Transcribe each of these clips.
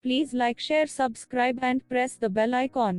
Please like, share, subscribe and press the bell icon.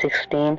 16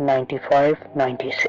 95-96।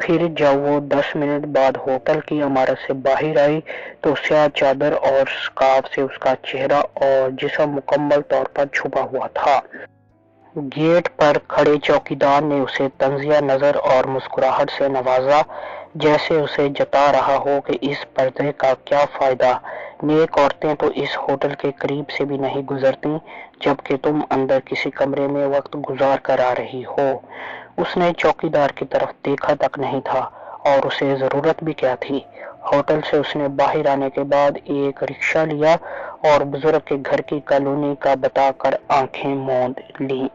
پھر جب وہ 10 منٹ بعد ہوٹل کی عمارت سے باہر آئی تو سیاہ چادر اور سکارف سے اس کا چہرہ اور جسم مکمل طور پر چھپا ہوا تھا۔ گیٹ پر کھڑے چوکیدار نے اسے طنزیہ نظر اور مسکراہٹ سے نوازا، جیسے اسے جتا رہا ہو کہ اس پردے کا کیا فائدہ، نیک عورتیں تو اس ہوٹل کے قریب سے بھی نہیں گزرتی جبکہ تم اندر کسی کمرے میں وقت گزار کر آ رہی ہو۔ اس نے چوکیدار کی طرف دیکھا تک نہیں تھا، اور اسے ضرورت بھی کیا تھی۔ ہوٹل سے اس نے باہر آنے کے بعد ایک رکشہ لیا اور بزرگ کے گھر کی کالونی کا بتا کر آنکھیں موند لیں۔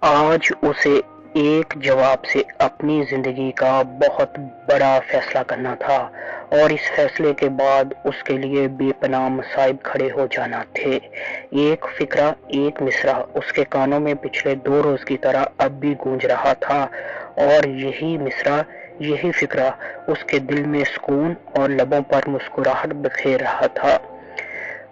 آج اسے ایک جواب سے اپنی زندگی کا بہت بڑا فیصلہ کرنا تھا، اور اس فیصلے کے بعد اس کے لیے بے پناہ مصائب کھڑے ہو جانا تھے۔ ایک فقرہ، ایک مصرع اس کے کانوں میں پچھلے 2 روز کی طرح اب بھی گونج رہا تھا، اور یہی مصرع، یہی فقرہ اس کے دل میں سکون اور لبوں پر مسکراہٹ بکھیر رہا تھا۔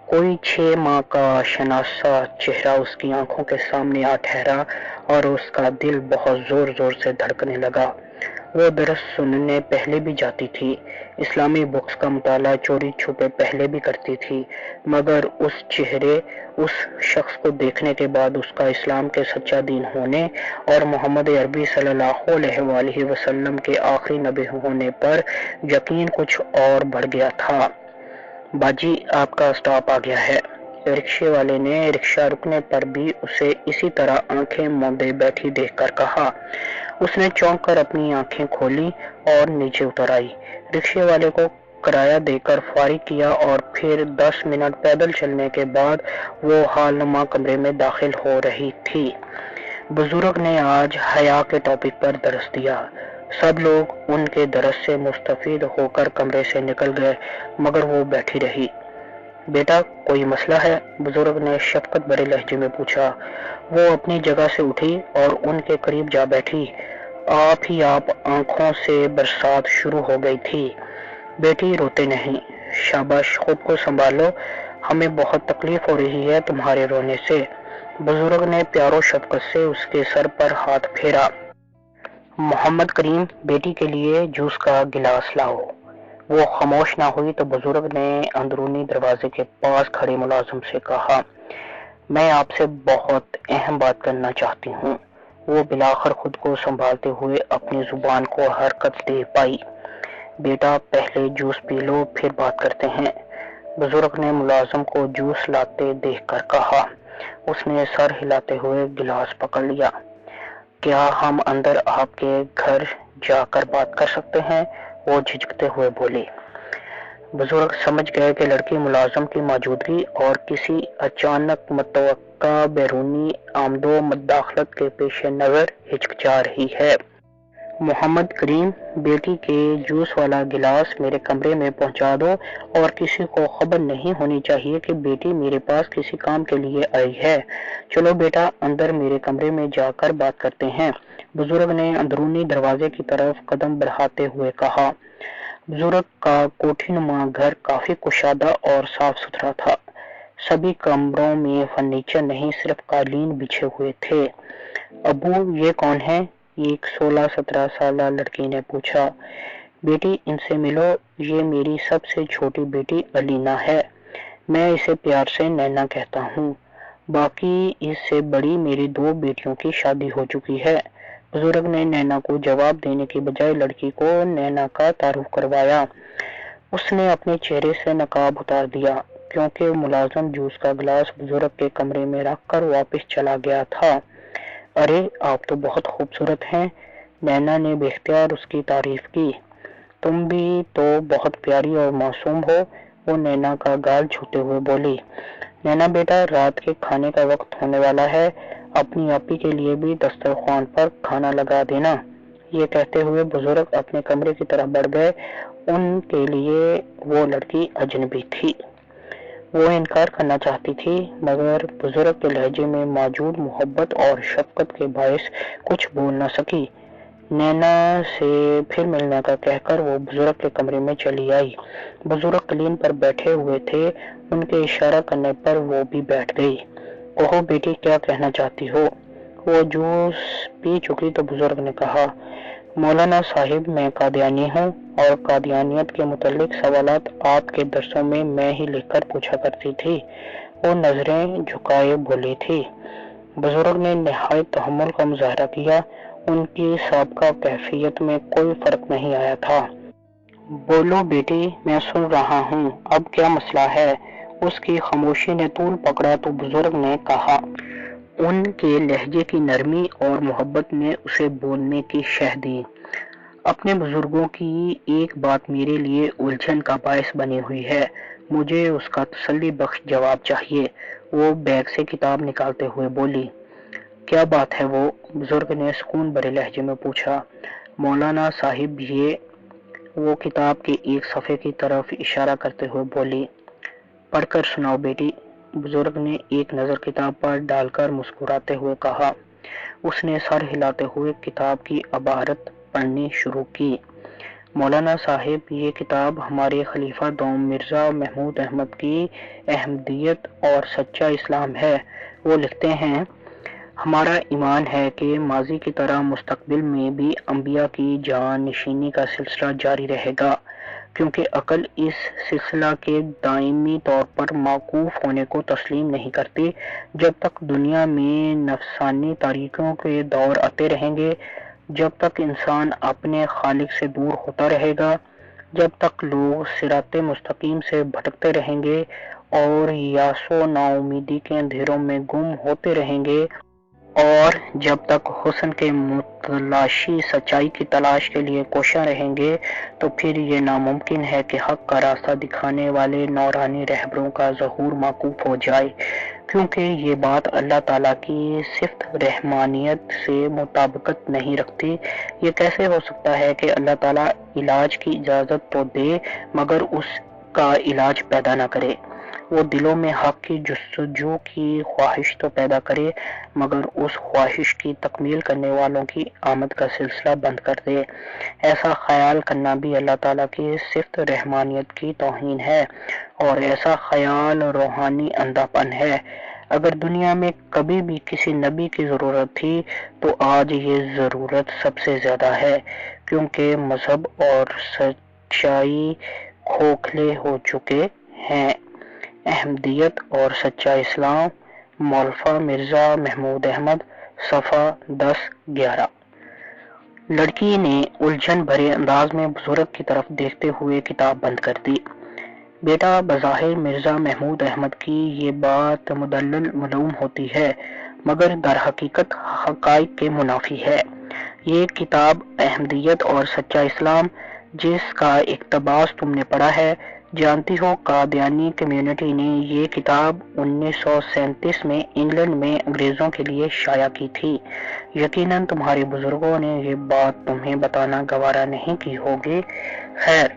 کوئی 6 ماہ کا شناسا چہرہ اس کی آنکھوں کے سامنے آ ٹھہرا، اور اس کا دل بہت زور زور سے دھڑکنے لگا۔ وہ درس سننے پہلے بھی جاتی تھی، اسلامی بکس کا مطالعہ چوری چھپے پہلے بھی کرتی تھی، مگر اس چہرے، اس شخص کو دیکھنے کے بعد اس کا اسلام کے سچا دین ہونے اور محمد عربی صلی اللہ علیہ وآلہ وسلم کے آخری نبی ہونے پر یقین کچھ اور بڑھ گیا تھا۔ باجی، آپ کا اسٹاپ آ گیا ہے۔ رکشے والے نے رکشہ رکنے پر بھی اسے اسی طرح آنکھیں موندے بیٹھی دیکھ کر کہا۔ اس نے چونک کر اپنی آنکھیں کھولی اور نیچے اتر آئی۔ رکشے والے کو کرایہ دے کر فارغ کیا اور پھر 10 منٹ پیدل چلنے کے بعد وہ حال نما کمرے میں داخل ہو رہی تھی۔ بزرگ نے آج حیا کے ٹاپک پر درس دیا۔ سب لوگ ان کے درس سے مستفید ہو کر کمرے سے نکل گئے، مگر وہ بیٹھی رہی۔ بیٹا، کوئی مسئلہ ہے؟ بزرگ نے شفقت بھرے لہجے میں پوچھا۔ وہ اپنی جگہ سے اٹھی اور ان کے قریب جا بیٹھی۔ آپ ہی آپ آنکھوں سے برسات شروع ہو گئی تھی۔ بیٹی، روتے نہیں، شاباش، خود کو سنبھالو، ہمیں بہت تکلیف ہو رہی ہے تمہارے رونے سے۔ بزرگ نے پیار و شفقت سے اس کے سر پر ہاتھ پھیرا۔ محمد کریم، بیٹی کے لیے جوس کا گلاس لاؤ۔ وہ خاموش نہ ہوئی تو بزرگ نے اندرونی دروازے کے پاس کھڑے ملازم سے کہا، میں آپ سے بہت اہم بات کرنا چاہتی ہوں۔ وہ بالآخر خود کو سنبھالتے ہوئے اپنی زبان کو حرکت دے پائی۔ بیٹا، پہلے جوس پی لو، پھر بات کرتے ہیں۔ بزرگ نے ملازم کو جوس لاتے دیکھ کر کہا۔ اس نے سر ہلاتے ہوئے گلاس پکڑ لیا۔ کیا ہم اندر آپ کے گھر جا کر بات کر سکتے ہیں؟ وہ جھجکتے ہوئے بولے۔ بزرگ سمجھ گئے کہ لڑکی ملازم کی موجودگی اور کسی اچانک متوقع بیرونی آمد و مداخلت کے پیش نظر ہچکچا رہی ہے۔ محمد کریم، بیٹی کے جوس والا گلاس میرے کمرے میں پہنچا دو، اور کسی کو خبر نہیں ہونی چاہیے کہ بیٹی میرے پاس کسی کام کے لیے آئی ہے۔ چلو بیٹا، اندر میرے کمرے میں جا کر بات کرتے ہیں۔ بزرگ نے اندرونی دروازے کی طرف قدم بڑھاتے ہوئے کہا۔ بزرگ کا کوٹھی نما گھر کافی کشادہ اور صاف ستھرا تھا۔ سبھی کمروں میں فرنیچر نہیں، صرف قالین بچھے ہوئے تھے۔ ابو، یہ کون ہے؟ ایک 16-17 سالہ لڑکی نے پوچھا۔ بیٹی، ان سے ملو، یہ میری سب سے چھوٹی بیٹی علینا ہے۔ میں اسے پیار سے نینا کہتا ہوں۔ باقی اس سے بڑی میری 2 بیٹیوں کی شادی ہو چکی ہے۔ بزرگ نے نینا کو جواب دینے کی بجائے لڑکی کو نینا کا تعارف کروایا۔ اس نے اپنے چہرے سے نقاب اتار دیا، کیونکہ ملازم جوس کا گلاس بزرگ کے کمرے میں رکھ کر واپس چلا گیا تھا۔ ارے، آپ تو بہت خوبصورت ہیں، نینا نے بے اختیار اس کی تعریف کی۔ تم بھی تو بہت پیاری اور معصوم ہو، وہ نینا کا گال چھوتے ہوئے بولی۔ نینا بیٹا، رات کے کھانے کا وقت ہونے والا ہے، اپنی آپی کے لیے بھی دسترخوان پر کھانا لگا دینا۔ یہ کہتے ہوئے بزرگ اپنے کمرے کی طرف بڑھ گئے۔ ان کے لیے وہ لڑکی اجنبی تھی۔ وہ انکار کرنا چاہتی تھی، مگر بزرگ کے لہجے میں موجود محبت اور شفقت کے باعث کچھ بول نہ سکی۔ نینا سے پھر ملنے کا کہہ کر وہ بزرگ کے کمرے میں چلی آئی۔ بزرگ قالین پر بیٹھے ہوئے تھے، ان کے اشارہ کرنے پر وہ بھی بیٹھ گئی۔ کہو بیٹی، کیا کہنا چاہتی ہو؟ وہ جوس پی چکی تو بزرگ نے کہا، مولانا صاحب میں قادیانی ہوں اور قادیانیت کے متعلق سوالات آپ کے درسوں میں ہی لکھ کر پوچھا کرتی تھی۔ وہ نظریں جھکائے بولی تھی۔ بزرگ نے نہایت تحمل کا مظاہرہ کیا۔ ان کی سابقہ کیفیت میں کوئی فرق نہیں آیا تھا۔ بولو بیٹی، میں سن رہا ہوں، اب کیا مسئلہ ہے؟ اس کی خاموشی نے طول پکڑا تو بزرگ نے کہا۔ ان کے لہجے کی نرمی اور محبت نے اسے بولنے کی شہ دی۔ اپنے بزرگوں کی ایک بات میرے لیے الجھن کا باعث بنی ہوئی ہے، مجھے اس کا تسلی بخش جواب چاہیے۔ وہ بیگ سے کتاب نکالتے ہوئے بولی۔ کیا بات ہے بزرگ نے سکون بھرے لہجے میں پوچھا۔ مولانا صاحب وہ کتاب کے ایک صفحے کی طرف اشارہ کرتے ہوئے بولی۔ پڑھ کر سناؤ بیٹی، بزرگ نے ایک نظر کتاب پر ڈال کر مسکراتے ہوئے کہا۔ اس نے سر ہلاتے ہوئے کتاب کی عبارت پڑھنی شروع کی۔ مولانا صاحب، یہ کتاب ہمارے خلیفہ دوم مرزا محمود احمد کی احمدیت اور سچا اسلام ہے۔ وہ لکھتے ہیں، ہمارا ایمان ہے کہ ماضی کی طرح مستقبل میں بھی انبیاء کی جان نشینی کا سلسلہ جاری رہے گا، کیونکہ عقل اس سلسلہ کے دائمی طور پر موقوف ہونے کو تسلیم نہیں کرتی۔ جب تک دنیا میں نفسانی تاریکیوں کے دور آتے رہیں گے، جب تک انسان اپنے خالق سے دور ہوتا رہے گا، جب تک لوگ صراط مستقیم سے بھٹکتے رہیں گے اور یاس و ناامیدی کے اندھیروں میں گم ہوتے رہیں گے، اور جب تک حسن کے متلاشی سچائی کی تلاش کے لیے کوشاں رہیں گے، تو پھر یہ ناممکن ہے کہ حق کا راستہ دکھانے والے نورانی رہبروں کا ظہور موقوف ہو جائے، کیونکہ یہ بات اللہ تعالیٰ کی صفت رحمانیت سے مطابقت نہیں رکھتی۔ یہ کیسے ہو سکتا ہے کہ اللہ تعالیٰ علاج کی اجازت تو دے مگر اس کا علاج پیدا نہ کرے؟ وہ دلوں میں حق کی جستجو کی خواہش تو پیدا کرے مگر اس خواہش کی تکمیل کرنے والوں کی آمد کا سلسلہ بند کر دے۔ ایسا خیال کرنا بھی اللہ تعالیٰ کی صفت رحمانیت کی توہین ہے، اور ایسا خیال روحانی اندھا پن ہے۔ اگر دنیا میں کبھی بھی کسی نبی کی ضرورت تھی تو آج یہ ضرورت سب سے زیادہ ہے، کیونکہ مذہب اور سچائی کھوکھلے ہو چکے ہیں۔ احمدیت اور سچا اسلام، مولفہ مرزا محمود احمد، صفحہ 10-11۔ لڑکی نے الجھن بھرے انداز میں بزرگ کی طرف دیکھتے ہوئے کتاب بند کر دی۔ بیٹا، بظاہر مرزا محمود احمد کی یہ بات مدلل معلوم ہوتی ہے، مگر در حقیقت حقائق کے منافی ہے۔ یہ کتاب احمدیت اور سچا اسلام، جس کا اقتباس تم نے پڑھا ہے، جانتی ہو قادیانی کمیونٹی نے یہ کتاب 1937 میں انگلینڈ میں انگریزوں کے لیے شائع کی تھی۔ یقیناً تمہارے بزرگوں نے یہ بات تمہیں بتانا گوارا نہیں کی ہوگی۔ خیر،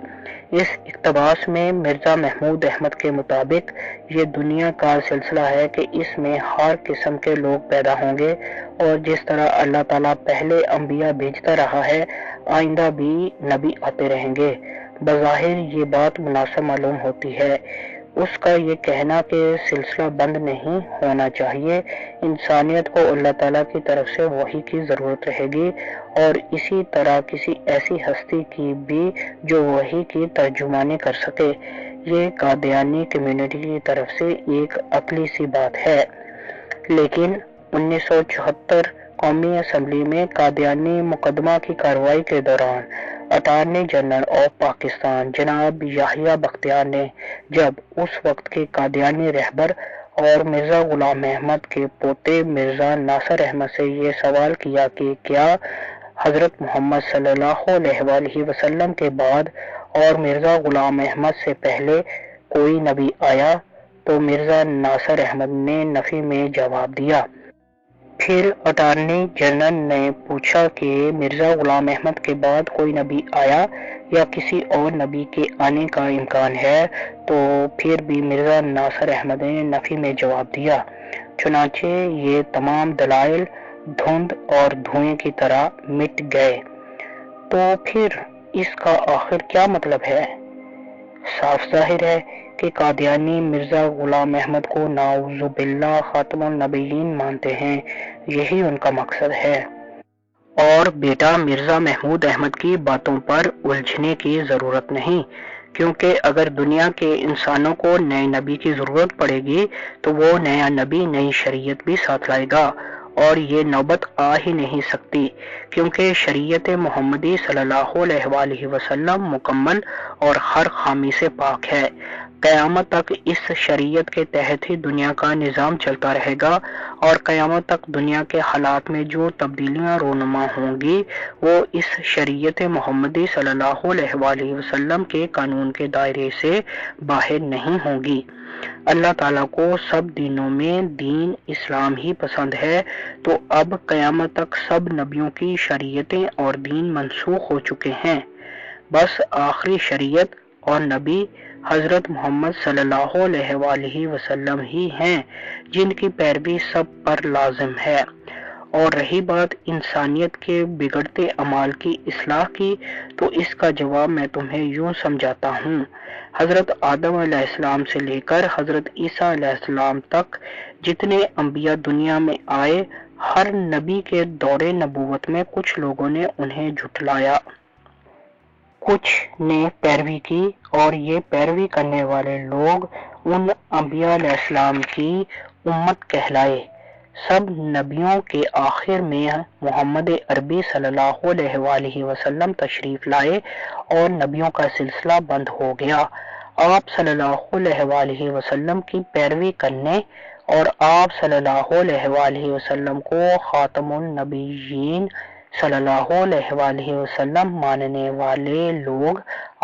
اس اقتباس میں مرزا محمود احمد کے مطابق یہ دنیا کا سلسلہ ہے کہ اس میں ہر قسم کے لوگ پیدا ہوں گے، اور جس طرح اللہ تعالیٰ پہلے انبیاء بھیجتا رہا ہے، آئندہ بھی نبی آتے رہیں گے۔ بظاہر یہ بات مناسب معلوم ہوتی ہے۔ اس کا یہ کہنا کہ سلسلہ بند نہیں ہونا چاہیے، انسانیت کو اللہ تعالیٰ کی طرف سے وحی کی ضرورت رہے گی، اور اسی طرح کسی ایسی ہستی کی بھی جو وحی کی ترجمانی کر سکے۔ یہ قادیانی کمیونٹی کی طرف سے ایک عقلی سی بات ہے، لیکن 1974 قومی اسمبلی میں قادیانی مقدمہ کی کارروائی کے دوران اٹارنی جنرل آف پاکستان جناب یحییٰ بختیار نے جب اس وقت کے قادیانی رہبر اور مرزا غلام احمد کے پوتے مرزا ناصر احمد سے یہ سوال کیا کہ کیا حضرت محمد صلی اللہ علیہ وآلہ وسلم کے بعد اور مرزا غلام احمد سے پہلے کوئی نبی آیا، تو مرزا ناصر احمد نے نفی میں جواب دیا۔ پھر اٹارنی جنرل نے پوچھا کہ مرزا غلام احمد کے بعد کوئی نبی آیا یا کسی اور نبی کے آنے کا امکان ہے، تو پھر بھی مرزا ناصر احمد نے نفی میں جواب دیا۔ چنانچہ یہ تمام دلائل دھند اور دھوئیں کی طرح مٹ گئے۔ تو پھر اس کا آخر کیا مطلب ہے؟ صاف ظاہر ہے کہ قادیانی مرزا غلام احمد کو نعوذ باللہ خاتم النبیین مانتے ہیں، یہی ان کا مقصد ہے۔ اور بیٹا مرزا محمود احمد کی باتوں پر الجھنے کی ضرورت نہیں، کیونکہ اگر دنیا کے انسانوں کو نئے نبی کی ضرورت پڑے گی تو وہ نیا نبی نئی شریعت بھی ساتھ لائے گا، اور یہ نوبت آ ہی نہیں سکتی، کیونکہ شریعت محمدی صلی اللہ علیہ وآلہ وسلم مکمل اور ہر خامی سے پاک ہے۔ قیامت تک اس شریعت کے تحت ہی دنیا کا نظام چلتا رہے گا، اور قیامت تک دنیا کے حالات میں جو تبدیلیاں رونما ہوں گی وہ اس شریعت محمدی صلی اللہ علیہ وآلہ وسلم کے قانون کے دائرے سے باہر نہیں ہوں گی۔ اللہ تعالیٰ کو سب دینوں میں دین اسلام ہی پسند ہے، تو اب قیامت تک سب نبیوں کی شریعتیں اور دین منسوخ ہو چکے ہیں، بس آخری شریعت اور نبی حضرت محمد صلی اللہ علیہ وآلہ وسلم ہی ہیں جن کی پیروی سب پر لازم ہے۔ اور رہی بات انسانیت کے بگڑتے اعمال کی اصلاح کی، تو اس کا جواب میں تمہیں یوں سمجھاتا ہوں۔ حضرت آدم علیہ السلام سے لے کر حضرت عیسیٰ علیہ السلام تک جتنے انبیاء دنیا میں آئے، ہر نبی کے دور نبوت میں کچھ لوگوں نے انہیں جھٹلایا، کچھ نے پیروی کی، اور یہ پیروی کرنے والے لوگ ان انبیاء علیہ السلام کی امت کہلائے۔ سب نبیوں کے آخر میں محمد عربی صلی اللہ علیہ وآلہ وسلم تشریف لائے اور نبیوں کا سلسلہ بند ہو گیا۔ آپ صلی اللہ علیہ وآلہ وسلم کی پیروی کرنے اور آپ صلی اللہ علیہ وآلہ وسلم کو خاتم النبیین صلی اللہ علیہ وآلہ وسلم ماننے والے لوگ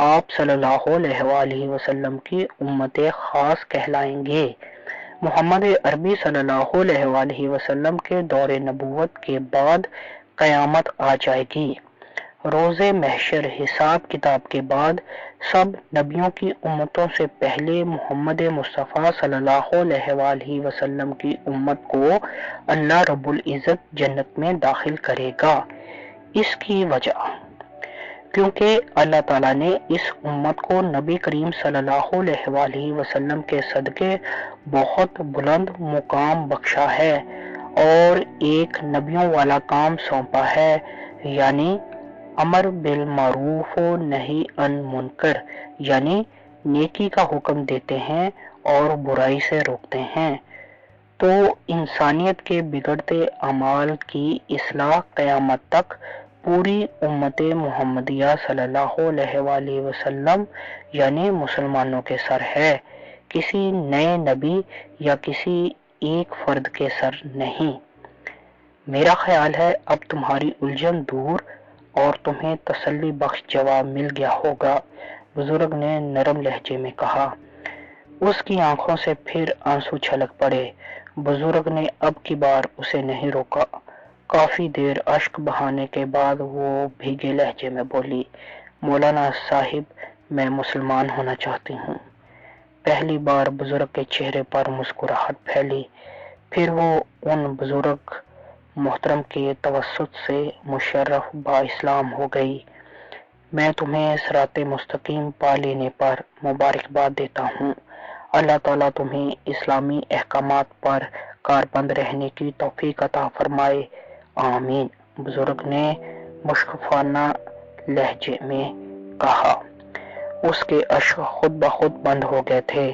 آپ صلی اللہ علیہ وآلہ وسلم کی امت خاص کہلائیں گے۔ محمد عربی صلی اللہ علیہ وآلہ وسلم کے دور نبوت کے بعد قیامت آ جائے گی۔ روز محشر حساب کتاب کے بعد سب نبیوں کی امتوں سے پہلے محمد مصطفیٰ صلی اللہ علیہ وآلہ وسلم کی امت کو اللہ رب العزت جنت میں داخل کرے گا۔ اس کی وجہ کیونکہ اللہ تعالیٰ نے اس امت کو نبی کریم صلی اللہ علیہ وآلہ وسلم کے صدقے بہت بلند مقام بخشا ہے، اور ایک نبیوں والا کام سونپا ہے، یعنی امر بالمعروف و نہی عن منکر، یعنی نیکی کا حکم دیتے ہیں اور برائی سے روکتے ہیں۔ تو انسانیت کے بگڑتے اعمال کی اصلاح قیامت تک پوری امت محمدیہ صلی اللہ علیہ وآلہ وسلم یعنی مسلمانوں کے سر ہے، کسی نئے نبی یا کسی ایک فرد کے سر نہیں۔ میرا خیال ہے اب تمہاری الجھن دور اور تمہیں تسلی بخش جواب مل گیا ہوگا، بزرگ نے نرم لہجے میں کہا۔ اس کی آنکھوں سے پھر آنسو چھلک پڑے۔ بزرگ نے اب کی بار اسے نہیں روکا۔ کافی دیر اشک بہانے کے بعد وہ بھیگے لہجے میں بولی، مولانا صاحب میں مسلمان ہونا چاہتی ہوں۔ پہلی بار بزرگ کے چہرے پر مسکراہٹ پھیلی، پھر وہ ان بزرگ محترم کے توسط سے مشرف با اسلام ہو گئی۔ میں تمہیں صراط مستقیم پا لینے پر مبارکباد دیتا ہوں۔ اللہ تعالیٰ تمہیں اسلامی احکامات پر کاربند رہنے کی توفیق عطا فرمائے، آمین، بزرگ نے مشفقانہ لہجے میں کہا۔ اس کے اشک خود بخود بند ہو گئے تھے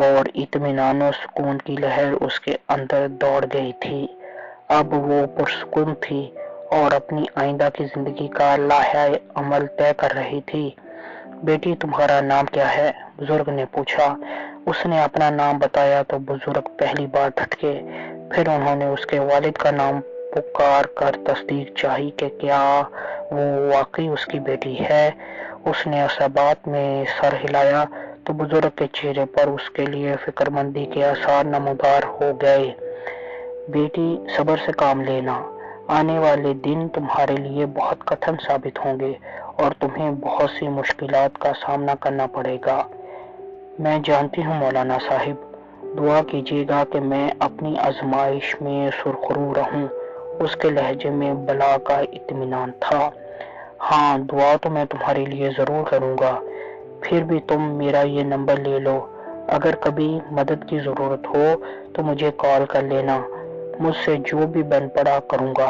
اور اطمینان و سکون کی لہر اس کے اندر دوڑ گئی تھی۔ اب وہ پرسکون تھی اور اپنی آئندہ کی زندگی کا لائحہ عمل طے کر رہی تھی۔ بیٹی تمہارا نام کیا ہے؟ بزرگ نے پوچھا۔ اس نے اپنا نام بتایا تو بزرگ پہلی بار دھٹکے، پھر انہوں نے اس کے والد کا نام پکار کر تصدیق چاہی کہ کیا وہ واقعی اس کی بیٹی ہے۔ اس نے عصبات میں سر ہلایا تو بزرگ کے چہرے پر اس کے لیے فکر مندی کے آثار نمودار ہو گئے۔ بیٹی صبر سے کام لینا، آنے والے دن تمہارے لیے بہت کٹھن ثابت ہوں گے اور تمہیں بہت سی مشکلات کا سامنا کرنا پڑے گا۔ میں جانتی ہوں مولانا صاحب، دعا کیجیے گا کہ میں اپنی آزمائش میں سرخرو رہوں۔ اس کے لہجے میں بلا کا اطمینان تھا۔ ہاں، دعا تو میں تمہارے لیے ضرور کروں گا۔ پھر بھی تم میرا یہ نمبر لے لو، اگر کبھی مدد کی ضرورت ہو تو مجھے کال کر لینا، مجھ سے جو بھی بن پڑا کروں گا۔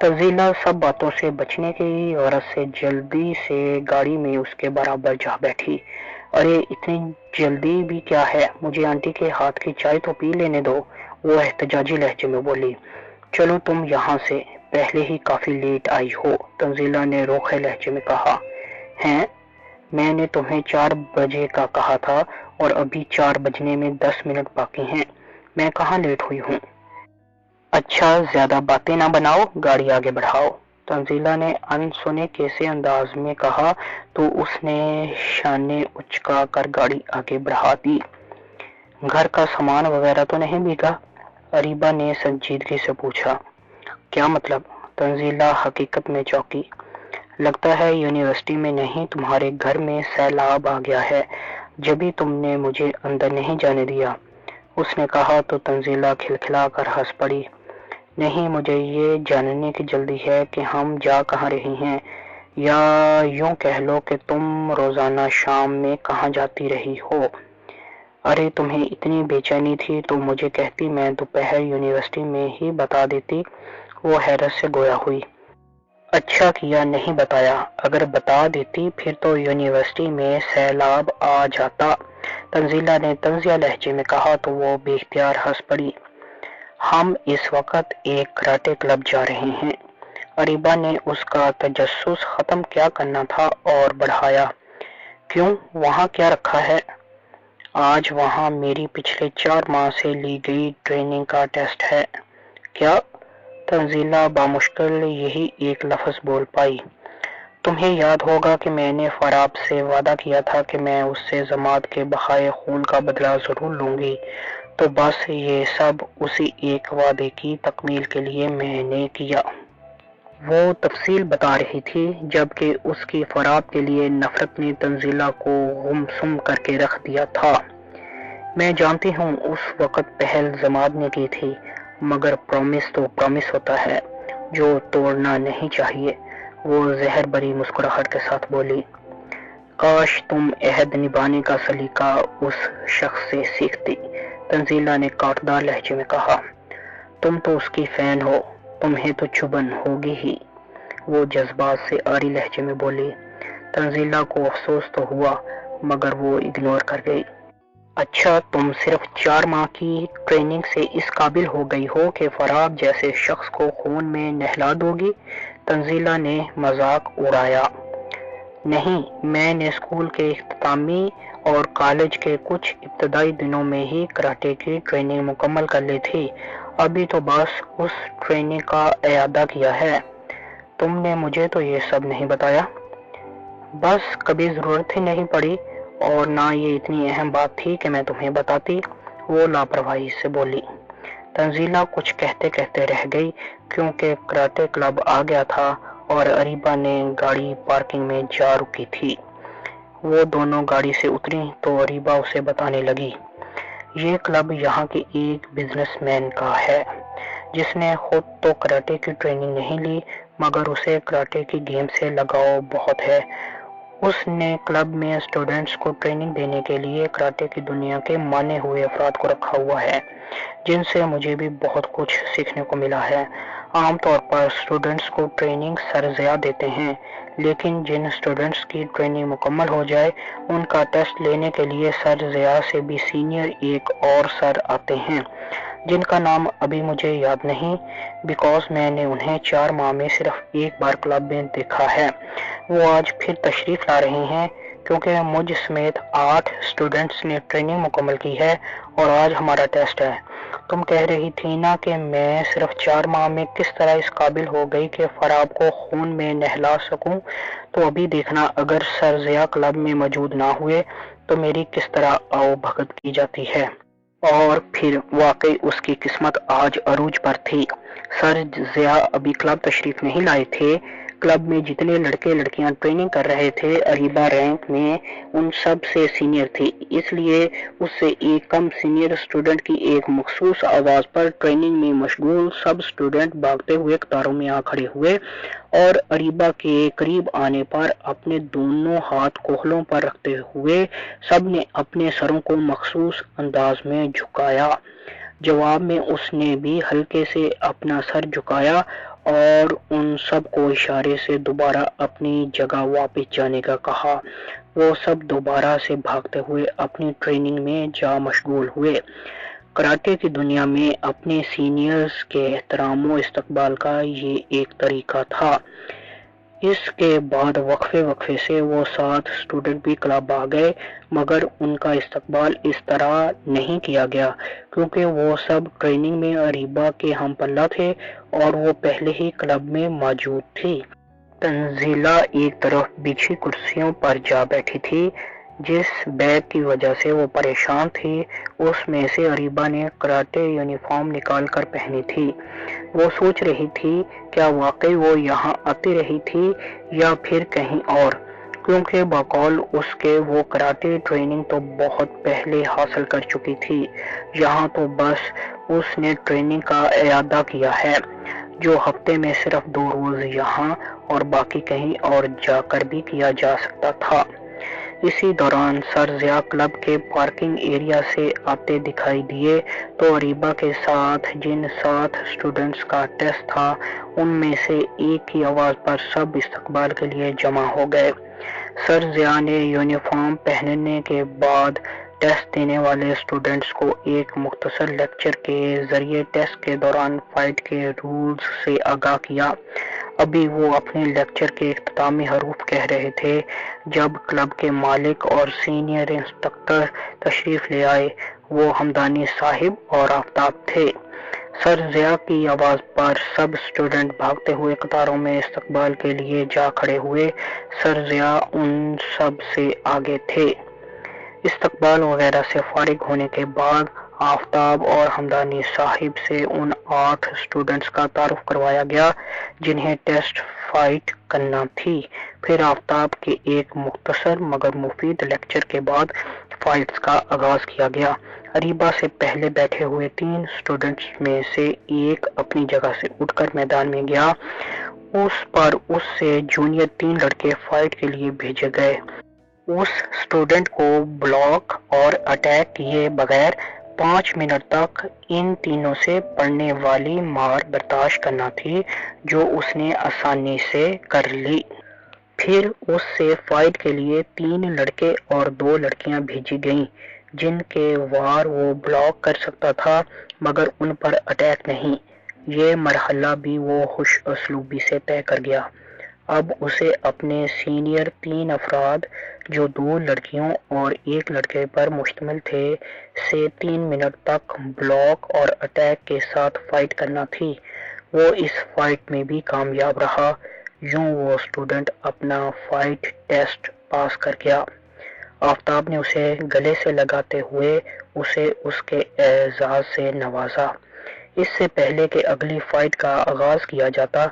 تنزیلہ سب باتوں سے بچنے کی غرض سے جلدی سے گاڑی میں اس کے برابر جا بیٹھی۔ ارے اتنی جلدی بھی کیا ہے، مجھے آنٹی کے ہاتھ کی چائے تو پی لینے دو، وہ احتجاجی لہجے میں بولی۔ چلو تم یہاں سے، پہلے ہی کافی لیٹ آئی ہو، تنزیلہ نے روکھے لہجے میں کہا۔ ہیں، میں نے تمہیں 4 بجے کا کہا تھا اور ابھی 4 بجنے میں 10 منٹ باقی ہیں، میں کہاں لیٹ ہوئی ہوں؟ اچھا زیادہ باتیں نہ بناؤ، گاڑی آگے بڑھاؤ، تنزیلہ نے انسنے کیسے انداز میں کہا تو اس نے شانے اچکا کر گاڑی آگے بڑھا دی۔ گھر کا سامان وغیرہ تو نہیں بھیگا؟ اریبہ نے سنجیدگی سے پوچھا۔ کیا مطلب؟ تنزیلہ حقیقت میں چونکی۔ لگتا ہے یونیورسٹی میں نہیں تمہارے گھر میں سیلاب آ گیا ہے، جبھی تم نے مجھے اندر نہیں جانے دیا، اس نے کہا تو تنزیلہ کھلکھلا کر ہنس پڑی۔ نہیں، مجھے یہ جاننے کی جلدی ہے کہ ہم جا کہاں رہی ہیں، یا یوں کہہ لو کہ تم روزانہ شام میں کہاں جاتی رہی ہو۔ ارے تمہیں اتنی بے چینی تھی تو مجھے کہتی، میں دوپہر یونیورسٹی میں ہی بتا دیتی، وہ حیرت سے گویا ہوئی۔ اچھا کیا نہیں بتایا، اگر بتا دیتی پھر تو یونیورسٹی میں سیلاب آ جاتا، تنزیلہ نے طنزیہ لہجے میں کہا تو وہ بے اختیار ہنس پڑی۔ ہم اس وقت ایک کراٹے کلب جا رہے ہیں، اریبہ نے اس کا تجسس ختم کیا کرنا تھا اور بڑھایا۔ کیوں، وہاں کیا رکھا ہے؟ آج وہاں میری پچھلے 4 ماہ سے لی گئی ٹریننگ کا ٹیسٹ ہے۔ کیا؟ تنزیلہ بامشکل یہی ایک لفظ بول پائی۔ تمہیں یاد ہوگا کہ میں نے فراب سے وعدہ کیا تھا کہ میں اس سے ضماد کے بہائے خون کا بدلہ ضرور لوں گی، تو بس یہ سب اسی ایک وعدے کی تکمیل کے لیے میں نے کیا۔ وہ تفصیل بتا رہی تھی جبکہ اس کی فراب کے لیے نفرت نے تنزیلہ کو گمسم کر کے رکھ دیا تھا۔ میں جانتی ہوں اس وقت پہل ضماد نے کی تھی، مگر پرومس تو پرومس ہوتا ہے جو توڑنا نہیں چاہیے، وہ زہر بری مسکراہٹ کے ساتھ بولی۔ کاش تم عہد نبھانے کا سلیقہ اس شخص سے سیکھتی، تنزیلہ نے کاٹدار لہجے میں کہا۔ تم تو اس کی فین ہو، تمہیں تو چبھن ہوگی ہی، وہ جذبات سے عاری لہجے میں بولی۔ تنزیلہ کو افسوس تو ہوا مگر وہ اگنور کر گئی۔ اچھا تم صرف 4 ماہ کی ٹریننگ سے اس قابل ہو گئی ہو کہ فراب جیسے شخص کو خون میں نہلا دو گی، تنزیلہ نے مذاق اڑایا۔ نہیں، میں نے اسکول کے اختتامی اور کالج کے کچھ ابتدائی دنوں میں ہی کراٹے کی ٹریننگ مکمل کر لی تھی، ابھی تو بس اس ٹریننگ کا اعادہ کیا ہے۔ تم نے مجھے تو یہ سب نہیں بتایا۔ بس کبھی ضرورت ہی نہیں پڑی، اور نہ یہ اتنی اہم بات تھی کہ میں تمہیں بتاتی، وہ لاپرواہی سے بولی۔ تنزیلہ کچھ کہتے کہتے رہ گئی کیونکہ کراٹے کلب آ گیا تھا اور اریبہ نے گاڑی پارکنگ میں جا رکی تھی۔ وہ دونوں گاڑی سے اتری تو اریبہ اسے بتانے لگی۔ یہ کلب یہاں کے ایک بزنس مین کا ہے جس نے خود تو کراٹے کی ٹریننگ نہیں لی مگر اسے کراٹے کی گیم سے لگاؤ بہت ہے۔ اس نے کلب میں اسٹوڈنٹس کو ٹریننگ دینے کے لیے کراٹے کی دنیا کے مانے ہوئے افراد کو رکھا ہوا ہے، جن سے مجھے بھی بہت کچھ سیکھنے کو ملا ہے۔ عام طور پر اسٹوڈنٹس کو ٹریننگ سر ضیاء دیتے ہیں، لیکن جن اسٹوڈنٹس کی ٹریننگ مکمل ہو جائے ان کا ٹیسٹ لینے کے لیے سر ضیاء سے بھی سینئر ایک اور سر آتے ہیں جن کا نام ابھی مجھے یاد نہیں، بیکاز میں نے انہیں 4 ماہ میں صرف ایک بار کلب میں دیکھا ہے۔ وہ آج پھر تشریف لا رہے ہیں کیونکہ مجھ سمیت 8 اسٹوڈنٹس نے ٹریننگ مکمل کی ہے اور آج ہمارا ٹیسٹ ہے۔ تم کہہ رہی تھی نا کہ میں صرف 4 ماہ میں کس طرح اس قابل ہو گئی کہ فراب کو خون میں نہلا سکوں، تو ابھی دیکھنا اگر سر ضیاء کلب میں موجود نہ ہوئے تو میری کس طرح آؤ بھگت کی جاتی ہے۔ اور پھر واقعی اس کی قسمت آج عروج پر تھی۔ سر ضیاء ابھی کلب تشریف نہیں لائے تھے۔ کلب میں جتنے لڑکے لڑکیاں ٹریننگ کر رہے تھے اریبہ رینک میں ان سب سے سینئر تھی، اس لیے اس سے ایک کم سینئر اسٹوڈنٹ کی ایک مخصوص آواز پر ٹریننگ میں مشغول سب اسٹوڈنٹ بھاگتے ہوئے قطاروں میں آ کھڑے ہوئے اور اریبہ کے قریب آنے پر اپنے دونوں ہاتھ کوہلوں پر رکھتے ہوئے سب نے اپنے سروں کو مخصوص انداز میں جھکایا۔ جواب میں اس نے بھی ہلکے سے اپنا سر جھکایا اور ان سب کو اشارے سے دوبارہ اپنی جگہ واپس جانے کا کہا۔ وہ سب دوبارہ سے بھاگتے ہوئے اپنی ٹریننگ میں جا مشغول ہوئے۔ کراٹے کی دنیا میں اپنے سینئرز کے احترام و استقبال کا یہ ایک طریقہ تھا۔ اس کے بعد وقفے سے وہ 7 اسٹوڈنٹ بھی کلب آ گئے، مگر ان کا استقبال اس طرح نہیں کیا گیا کیونکہ وہ سب ٹریننگ میں اریبہ کے ہم پلہ تھے اور وہ پہلے ہی کلب میں موجود تھی۔ تنزیلہ ایک طرف بچھی کرسیوں پر جا بیٹھی تھی۔ جس بیگ کی وجہ سے وہ پریشان تھی اس میں سے اریبہ نے کراٹے یونیفارم نکال کر پہنی تھی۔ وہ سوچ رہی تھی کیا واقعی وہ یہاں آتی رہی تھی یا پھر کہیں اور، کیونکہ بقول اس کے وہ کراٹے ٹریننگ تو بہت پہلے حاصل کر چکی تھی۔ یہاں تو بس اس نے ٹریننگ کا اعادہ کیا ہے، جو ہفتے میں صرف 2 روز یہاں اور باقی کہیں اور جا کر بھی کیا جا سکتا تھا۔ اسی دوران سر ضیاء کلب کے پارکنگ ایریا سے آتے دکھائی دیے تو اریبہ کے ساتھ جن 7 اسٹوڈنٹس کا ٹیسٹ تھا ان میں سے ایک ہی آواز پر سب استقبال کے لیے جمع ہو گئے۔ سر ضیاء نے یونیفارم پہننے کے بعد ٹیسٹ دینے والے اسٹوڈنٹس کو ایک مختصر لیکچر کے ذریعے ٹیسٹ کے دوران فائٹ کے رولز سے آگاہ کیا۔ ابھی وہ اپنے لیکچر کے اختتامی حروف کہہ رہے تھے جب کلب کے مالک اور سینئر انسٹرکٹر تشریف لے آئے۔ وہ ہمدانی صاحب اور آفتاب تھے۔ سر ضیاء کی آواز پر سب اسٹوڈنٹ بھاگتے ہوئے قطاروں میں استقبال کے لیے جا کھڑے ہوئے۔ سر ضیاء ان سب سے آگے تھے۔ استقبال وغیرہ سے فارغ ہونے کے بعد آفتاب اور ہمدانی صاحب سے ان 8 اسٹوڈنٹس کا تعارف کروایا گیا جنہیں ٹیسٹ فائٹ کرنا تھی۔ پھر آفتاب کے ایک مختصر مگر مفید لیکچر کے بعد فائٹس کا آغاز کیا گیا۔ اریبہ سے پہلے بیٹھے ہوئے 3 اسٹوڈنٹس میں سے ایک اپنی جگہ سے اٹھ کر میدان میں گیا۔ اس پر اس سے جونیئر 3 لڑکے فائٹ کے لیے بھیجے گئے۔ اس اسٹوڈنٹ کو بلاک اور اٹیک کیے بغیر 5 منٹ تک ان تینوں سے پڑنے والی مار برداشت کرنا تھی جو اس نے آسانی سے کر لی۔ پھر اس سے فائٹ کے لیے 3 لڑکے اور 2 لڑکیاں بھیجی گئیں جن کے وار وہ بلاک کر سکتا تھا مگر ان پر اٹیک نہیں۔ یہ مرحلہ بھی وہ خوش اسلوبی سے طے کر گیا۔ اب اسے اپنے سینئر 3 افراد جو 2 لڑکیوں اور 1 لڑکے پر مشتمل تھے سے 3 منٹ تک بلاک اور اٹیک کے ساتھ فائٹ کرنا تھی۔ وہ اس فائٹ میں بھی کامیاب رہا۔ یوں وہ اسٹوڈنٹ اپنا فائٹ ٹیسٹ پاس کر گیا۔ آفتاب نے اسے گلے سے لگاتے ہوئے اسے اس کے اعزاز سے نوازا۔ اس سے پہلے کہ اگلی فائٹ کا آغاز کیا جاتا،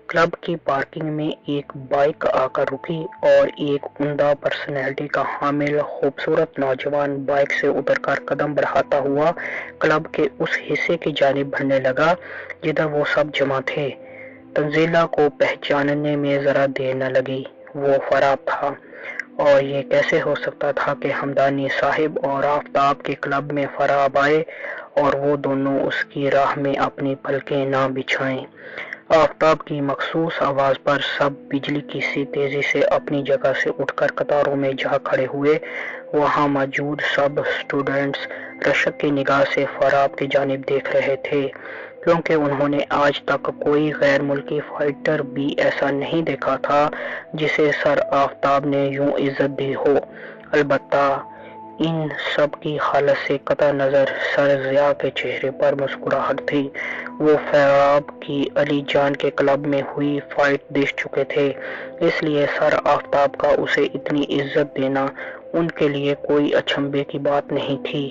کلب کی پارکنگ میں ایک بائک آ کر رکی اور ایک عمدہ پرسنالٹی کا حامل خوبصورت نوجوان بائک سے اتر کر قدم بڑھاتا ہوا کلب کے اس حصے کی جانب بڑھنے لگا جدھر وہ سب جمع تھے۔ تنزیلہ کو پہچاننے میں ذرا دیر نہ لگی۔ وہ فراب تھا اور یہ کیسے ہو سکتا تھا کہ ہمدانی صاحب اور آفتاب کے کلب میں فراب آئے اور وہ دونوں اس کی راہ میں اپنی پلکیں نہ بچھائیں۔ آفتاب کی مخصوص آواز پر سب بجلی کی سی تیزی سے اپنی جگہ سے اٹھ کر قطاروں میں جا کھڑے ہوئے۔ وہاں موجود سب اسٹوڈنٹس رشک کی نگاہ سے فراب کی جانب دیکھ رہے تھے کیونکہ انہوں نے آج تک کوئی غیر ملکی فائٹر بھی ایسا نہیں دیکھا تھا جسے سر آفتاب نے یوں عزت دی ہو۔ البتہ ان سب کی حالت سے قطع نظر سر ضیاء کے چہرے پر مسکراہٹ تھی۔ وہ فراب کی علی جان کے کلب میں ہوئی فائٹ دیکھ چکے تھے، اس لیے سر آفتاب کا اسے اتنی عزت دینا ان کے لیے کوئی اچنبھے کی بات نہیں تھی۔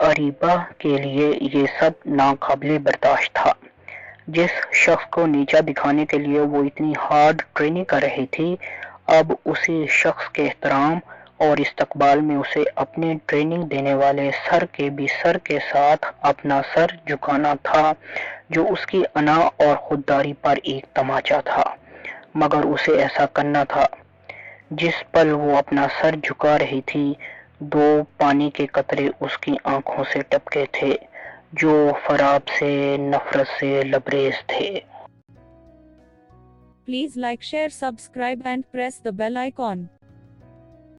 اریبہ کے لیے یہ سب ناقابل برداشت تھا۔ جس شخص کو نیچا دکھانے کے لیے وہ اتنی ہارڈ ٹریننگ کر رہی تھی، اب اسی شخص کے احترام اور استقبال میں اسے اپنے ٹریننگ دینے والے سر کے بھی سر کے ساتھ اپنا سر جھکانا تھا، جو اس کی انا اور خودداری پر ایک تماچا تھا، مگر اسے ایسا کرنا تھا۔ جس پل وہ اپنا سر جھکا رہی تھی 2 پانی کے قطرے اس کی آنکھوں سے ٹپکے تھے۔ جو فراب سے نفرت سے لبریز تھے۔ Please like, share, subscribe and press the bell icon.